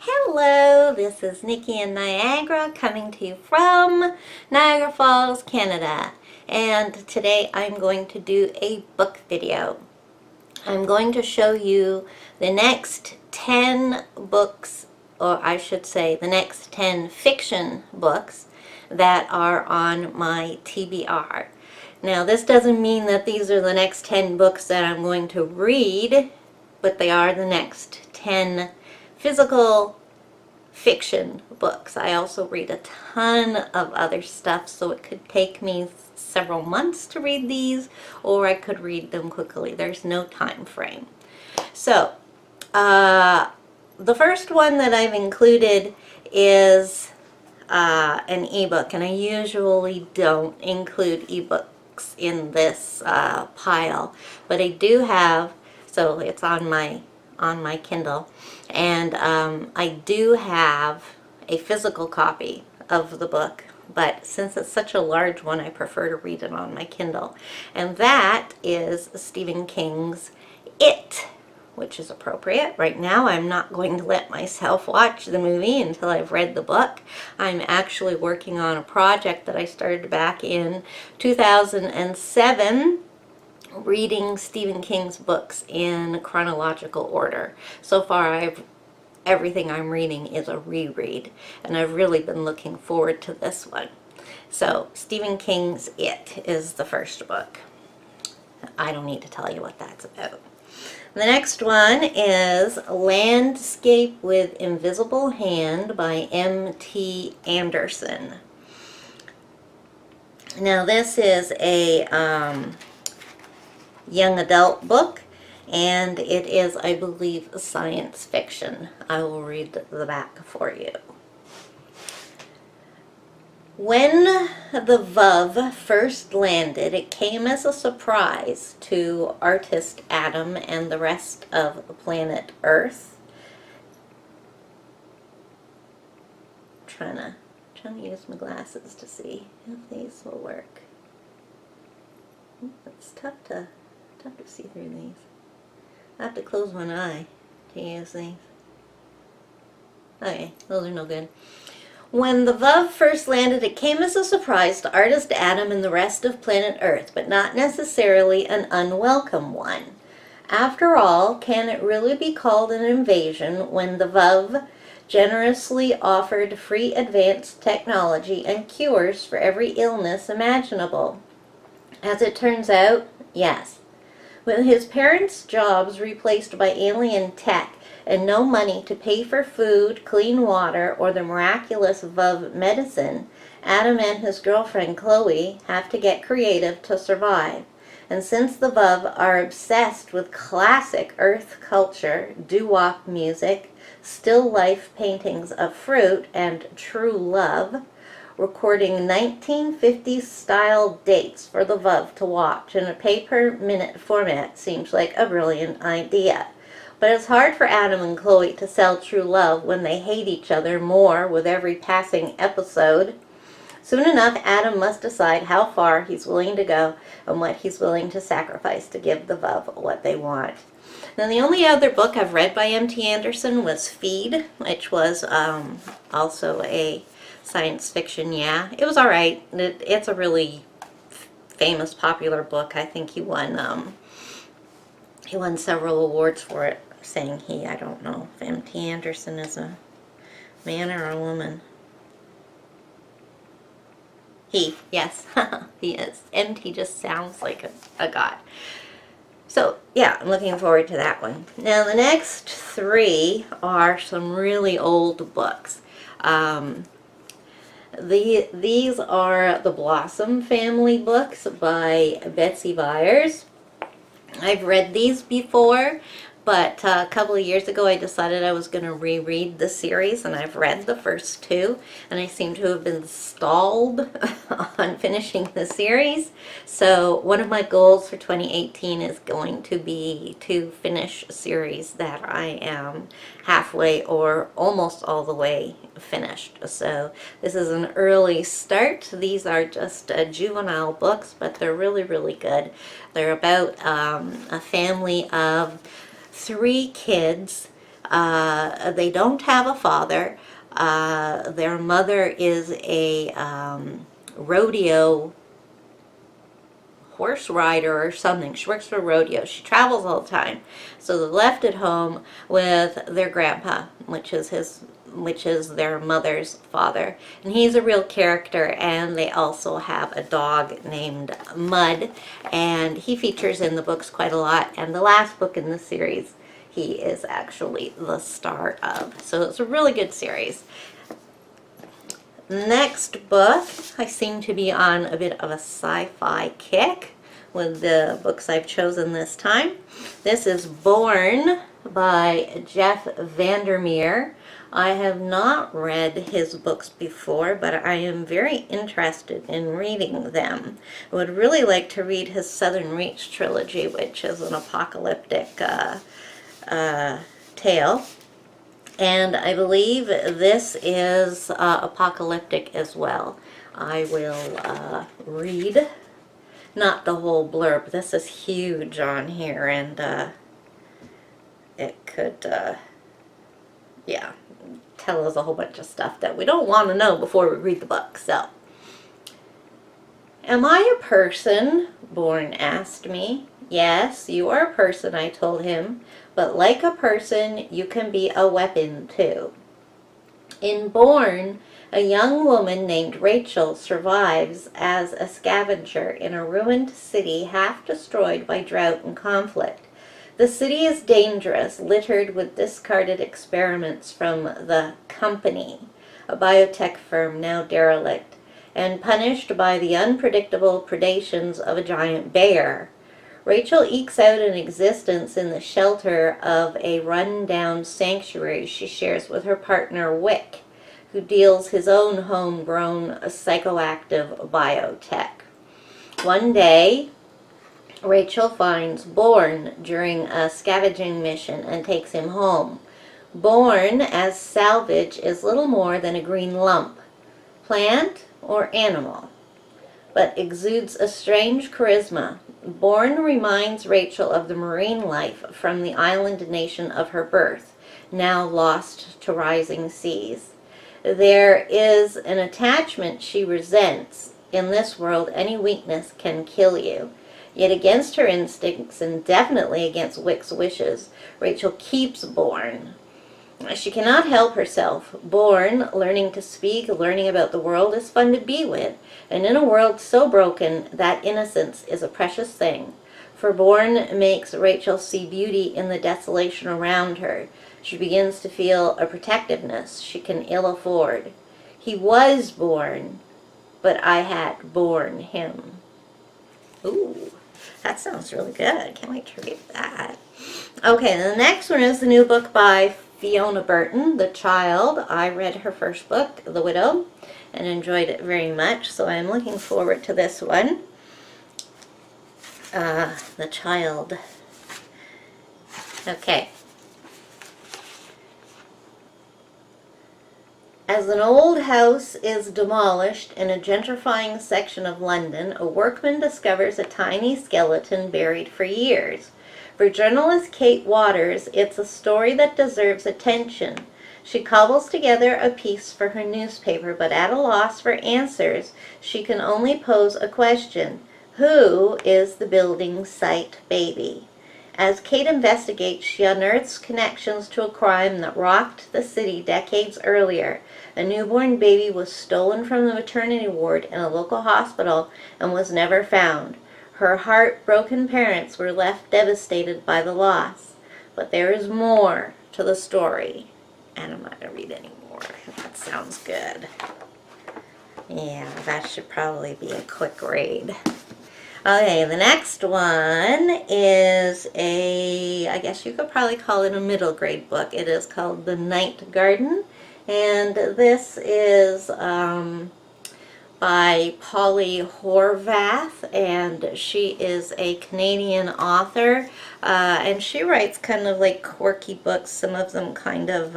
Hello, this is Nikki in Niagara coming to you from Niagara Falls, Canada. And today I'm going to do a book video. I'm going to show you the next 10 books, or I should say the next 10 fiction books that are on my TBR. Now this doesn't mean that these are the next 10 books that I'm going to read, but they are the next 10 physical fiction books. I also read a ton of other stuff, so it could take me several months to read these, or I could read them quickly. There's no time frame. So, the first one that I've included is an ebook, and I usually don't include ebooks in this pile, but I do have, so it's on my Kindle, and I do have a physical copy of the book, but since it's such a large one, I prefer to read it on my Kindle, and that is Stephen King's It, which is appropriate. Right now I'm not going to let myself watch the movie until I've read the book. I'm actually working on a project that I started back in 2007, reading Stephen King's books in chronological order. So far, everything I'm reading is a reread, and I've really been looking forward to this one. So, Stephen King's It is the first book. I don't need to tell you what that's about. The next one is Landscape with Invisible Hand by M.T. Anderson. Now, this is a young adult book, and it is, I believe, science fiction. I will read the back for you. When the VUV first landed, it came as a surprise to artist Adam and the rest of the planet Earth. I'm trying to use my glasses to see if these will work. It's tough to see through these. I have to close one eye to use these. Okay, those are no good. When the VUV first landed, it came as a surprise to artist Adam and the rest of planet Earth, but not necessarily an unwelcome one. After all, can it really be called an invasion when the VUV generously offered free advanced technology and cures for every illness imaginable? As it turns out, yes. With his parents' jobs replaced by alien tech and no money to pay for food, clean water, or the miraculous VUV medicine, Adam and his girlfriend Chloe have to get creative to survive. And since the VUV are obsessed with classic Earth culture, doo-wop music, still life paintings of fruit, and true love, recording 1950s style dates for the VUV to watch in a pay-per-minute format seems like a brilliant idea. But it's hard for Adam and Chloe to sell true love when they hate each other more with every passing episode. Soon enough, Adam must decide how far he's willing to go and what he's willing to sacrifice to give the VUV what they want. Now, the only other book I've read by M.T. Anderson was Feed, which was also a science fiction. Yeah, it was all right. It's a really famous, popular book. I think he won several awards for it. Saying he, I don't know if M.T. Anderson is a man or a woman. He, yes, he is. M.T. just sounds like a god. So, yeah, I'm looking forward to that one. Now, the next three are some really old books. These are the Blossom family books by Betsy Byers. I've read these before, but a couple of years ago I decided I was going to reread the series, and I've read the first two, and I seem to have been stalled on finishing the series. So one of my goals for 2018 is going to be to finish a series that I am halfway or almost all the way finished. So this is an early start. These are just juvenile books, but they're really, really good. They're about a family of 3 kids They don't have a father. Their mother is a rodeo horse rider or something. She works for a rodeo. She travels all the time. So they're left at home with their grandpa, which is their mother's father. And he's a real character, and they also have a dog named Mud, and he features in the books quite a lot. And the last book in the series, he is actually the star of. So it's a really good series. Next book, I seem to be on a bit of a sci-fi kick with the books I've chosen this time. This is Born by Jeff Vandermeer. I have not read his books before, but I am very interested in reading them. I would really like to read his Southern Reach trilogy, which is an apocalyptic tale. And I believe this is apocalyptic as well. I will read, not the whole blurb. This is huge on here, and it could, yeah, tell us a whole bunch of stuff that we don't want to know before we read the book. So, am I a person? Bourne asked me. Yes, you are a person, I told him. But like a person, you can be a weapon too. In Bourne, a young woman named Rachel survives as a scavenger in a ruined city half destroyed by drought and conflict. The city is dangerous, littered with discarded experiments from the Company, a biotech firm now derelict, and punished by the unpredictable predations of a giant bear. Rachel ekes out an existence in the shelter of a run-down sanctuary she shares with her partner Wick, who deals his own homegrown psychoactive biotech. One day, Rachel finds Bourne during a scavenging mission and takes him home. Bourne, as salvage, is little more than a green lump, plant or animal, but exudes a strange charisma. Bourne reminds Rachel of the marine life from the island nation of her birth, now lost to rising seas. There is an attachment she resents. In this world, any weakness can kill you. Yet against her instincts, and definitely against Wick's wishes, Rachel keeps Bourne. She cannot help herself. Bourne, learning to speak, learning about the world, is fun to be with. And in a world so broken, that innocence is a precious thing. For Bourne makes Rachel see beauty in the desolation around her. She begins to feel a protectiveness she can ill afford. He was born, but I had born him. Ooh, that sounds really good. Can't wait to read that. Okay, the next one is the new book by Fiona Burton, The Child. I read her first book, The Widow, and enjoyed it very much, so I'm looking forward to this one. The Child. Okay. As an old house is demolished in a gentrifying section of London, a workman discovers a tiny skeleton buried for years. For journalist Kate Waters, it's a story that deserves attention. She cobbles together a piece for her newspaper, but at a loss for answers, she can only pose a question. Who is the building site baby? As Kate investigates, she unearths connections to a crime that rocked the city decades earlier. A newborn baby was stolen from the maternity ward in a local hospital and was never found. Her heartbroken parents were left devastated by the loss. But there is more to the story. And I'm not going to read any more. That sounds good. Yeah, that should probably be a quick read. Okay, the next one is I guess you could probably call it a middle grade book. It is called The Night Garden. And this is by Polly Horvath, and she is a Canadian author, and she writes kind of like quirky books, some of them kind of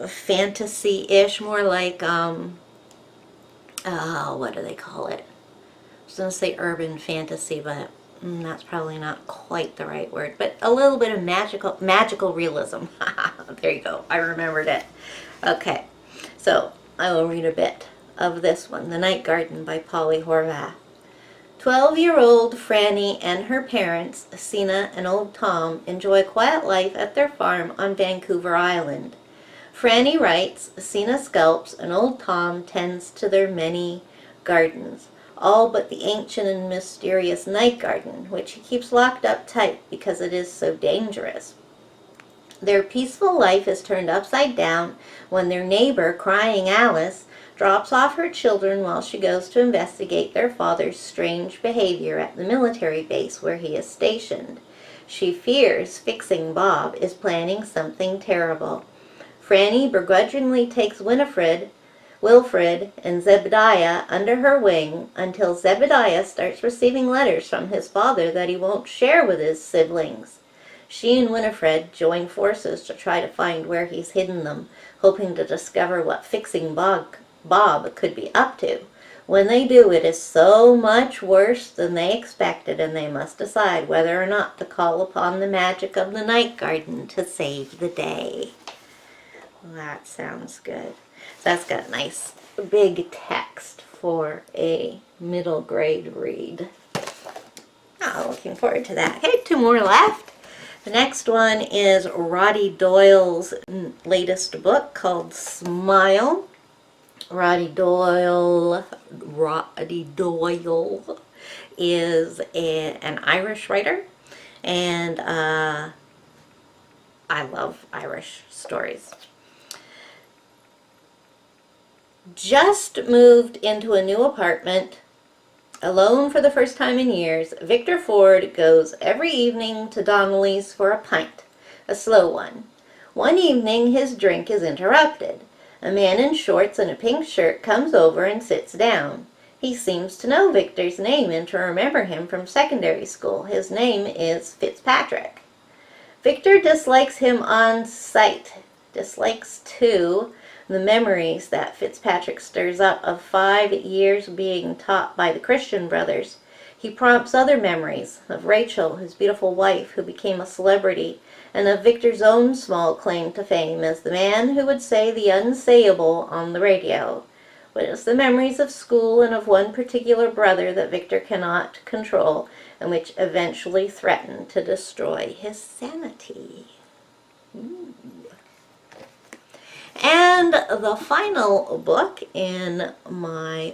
fantasy-ish, more like, what do they call it? I was going to say urban fantasy, but That's probably not quite the right word, but a little bit of magical realism. There you go. I remembered it. Okay, so I will read a bit of this one, The Night Garden by Polly Horvath. 12-year-old Franny and her parents, Sina and old Tom, enjoy a quiet life at their farm on Vancouver Island. Franny writes, Sina sculpts, and old Tom tends to their many gardens, all but the ancient and mysterious night garden, which he keeps locked up tight because it is so dangerous. Their peaceful life is turned upside down when their neighbor, Crying Alice, drops off her children while she goes to investigate their father's strange behavior at the military base where he is stationed. She fears Fixing Bob is planning something terrible. Franny begrudgingly takes Wilfred, and Zebediah under her wing until Zebediah starts receiving letters from his father that he won't share with his siblings. She and Winifred join forces to try to find where he's hidden them, hoping to discover what Fixing Bob could be up to. When they do, it is so much worse than they expected, and they must decide whether or not to call upon the magic of the night garden to save the day. Well, that sounds good. So that's got a nice big text for a middle grade read. Oh, looking forward to that. Okay, 2 more left. The next one is Roddy Doyle's latest book called Smile. Roddy Doyle is an Irish writer, and I love Irish stories. Just moved into a new apartment, alone for the first time in years, Victor Ford goes every evening to Donnelly's for a pint, a slow one. One evening his drink is interrupted. A man in shorts and a pink shirt comes over and sits down. He seems to know Victor's name and to remember him from secondary school. His name is Fitzpatrick. Victor dislikes him on sight, dislikes too the memories that Fitzpatrick stirs up of 5 years being taught by the Christian brothers. He prompts other memories of Rachel, his beautiful wife, who became a celebrity, and of Victor's own small claim to fame as the man who would say the unsayable on the radio. But it's the memories of school and of one particular brother that Victor cannot control, and which eventually threaten to destroy his sanity. Ooh. And the final book in my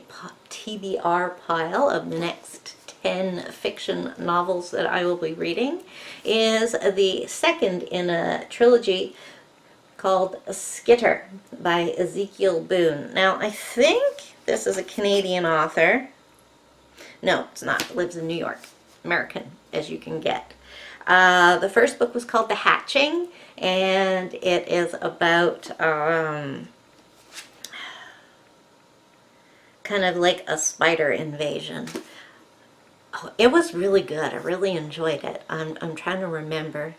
TBR pile of the next 10 fiction novels that I will be reading is the second in a trilogy called Skitter by Ezekiel Boone. Now, I think this is a Canadian author. No, it's not. It lives in New York. American, as you can get. The first book was called The Hatching, and it is about kind of like a spider invasion. Oh, it was really good. I really enjoyed it. I'm trying to remember.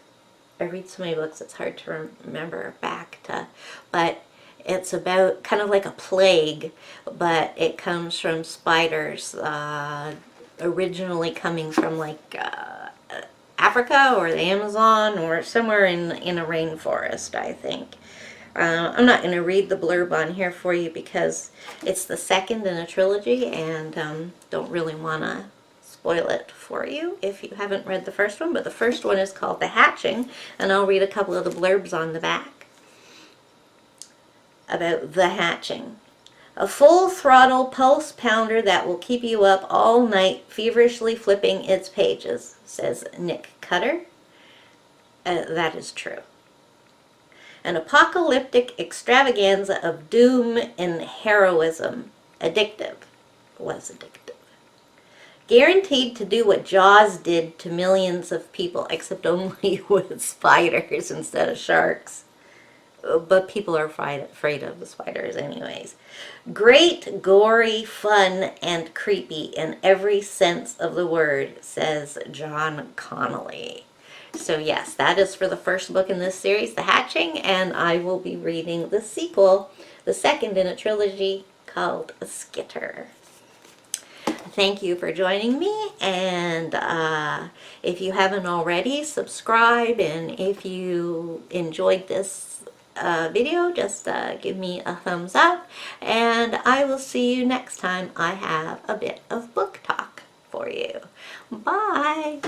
I read so many books it's hard to remember back to, but it's about kind of like a plague, but it comes from spiders, originally coming from like Africa or the Amazon or somewhere in a rainforest, I think. I'm not going to read the blurb on here for you because it's the second in a trilogy, and don't really want to spoil it for you if you haven't read the first one. But the first one is called The Hatching, and I'll read a couple of the blurbs on the back about The Hatching. A full-throttle pulse pounder that will keep you up all night feverishly flipping its pages, says Nick Cutter. That is true. An apocalyptic extravaganza of doom and heroism. Addictive. Was addictive. Guaranteed to do what Jaws did to millions of people, except only with spiders instead of sharks. But people are afraid of the spiders anyways. Great, gory, fun, and creepy in every sense of the word, says John Connolly. So yes, that is for the first book in this series, The Hatching, and I will be reading the sequel, the second in a trilogy called Skitter. thank you for joining me, and if you haven't already, subscribe, and if you enjoyed this video, just give me a thumbs up, and I will see you next time I have a bit of book talk for you. Bye!